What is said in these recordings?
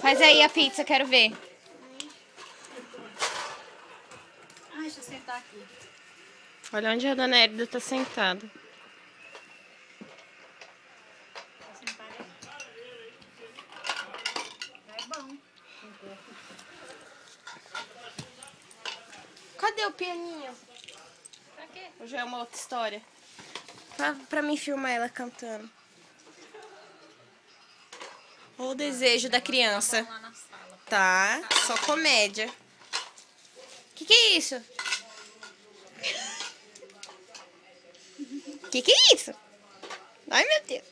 Faz aí a pizza, quero ver. Ai, deixa eu sentar aqui. Olha onde a dona Érida tá sentada. Vou sentar aí. É bom. Cadê o pianinho? Pra quê? Hoje é uma outra história. Pra mim filmar ela cantando. O desejo da criança. Lá na sala. Tá, só comédia. Que é isso? Que é isso? Ai, meu Deus.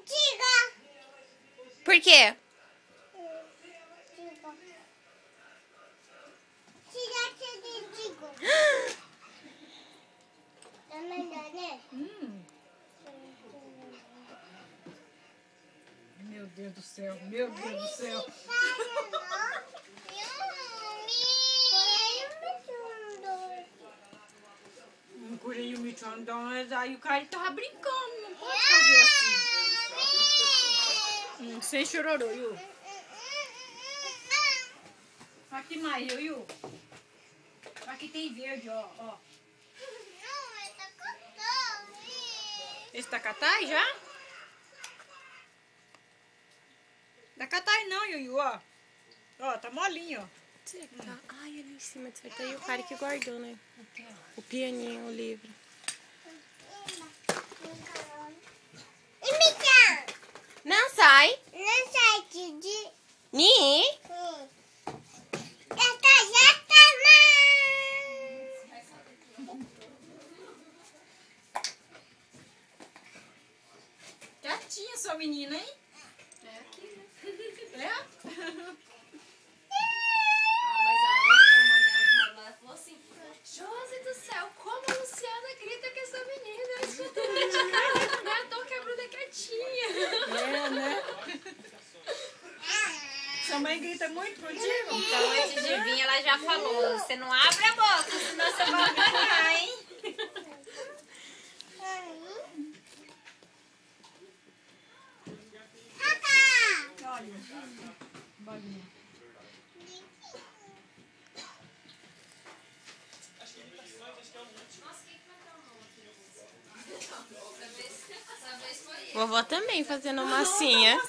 Diga. Por quê? Meu Deus do céu, meu Deus do céu. Um curinho me mas aí o cara tava brincando, não pode fazer assim. Sem chororô, Yu. Aqui mais, Yu. Aqui tem verde, ó. Esse tá catai já? Dá catai não, Yuyu, ó. Ó, tá molinho, ó. Tá. Ai, ali em cima disso aí o cara que guardou, né? O pianinho, o livro. Não sai. Não sai, Didi. Ni. Já tá, Quietinha sua menina, hein? É aqui, né? É? Mas a irmã dela falou assim: Josi do céu, como a Luciana grita com essa menina? Eu escutando de casa, né? Tô quebrando quietinha. É, né? Sua mãe grita muito contigo? Então, antes de vir, ela já falou: você não abre a boca, senão você vai apanhar, hein? Olha, bolinha. Vovó também fazendo massinha.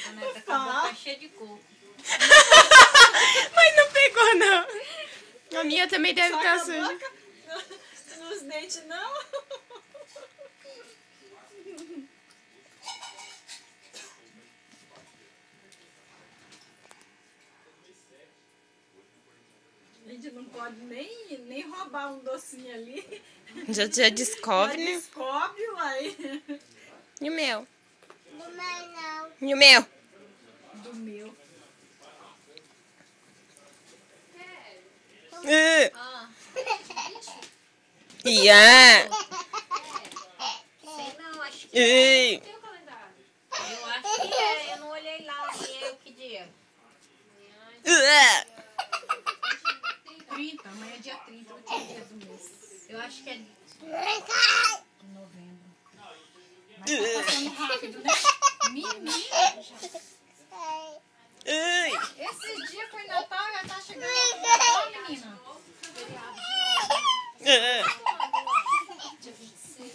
A neta com a boca cheia de coco. Mas não pegou, não. A minha também deve Só estar na suja. boca? Nos dentes, não? A gente não pode nem roubar um docinho ali. Já Já descobre, né? descobre, uai. E o meu? não. E o meu? Do meu. Ah, Ia! sei não, acho que Ei! Tem o calendário. eu acho que é. Eu não olhei lá, amanhã é que dia? 30, amanhã é dia 30, último dia do mês. Eu acho que é. Novembro. Mas tá passando rápido, né? Menina, esse dia foi Natal e já tá chegando Natal, menina. Dia 26.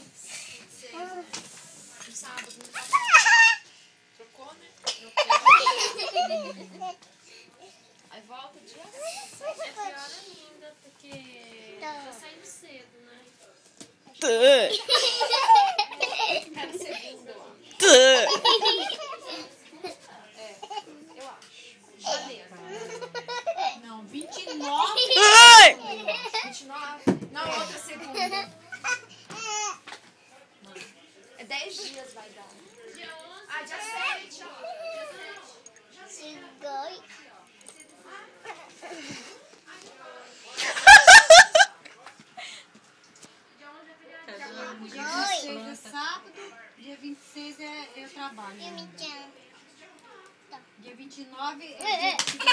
No sábado, no trocou, né? Aí volta dia 6. É pior ainda, porque tá saindo cedo, né? Era segunda, eu acho. Eu acho. Janeiro. Não, 29. 29. Na outra segunda. É 10 dias vai dar. Dia 11. Ah, dia 7, ó. Dia 7. Dia 16 é sábado, dia 26 eu trabalho. Dia 29 é dia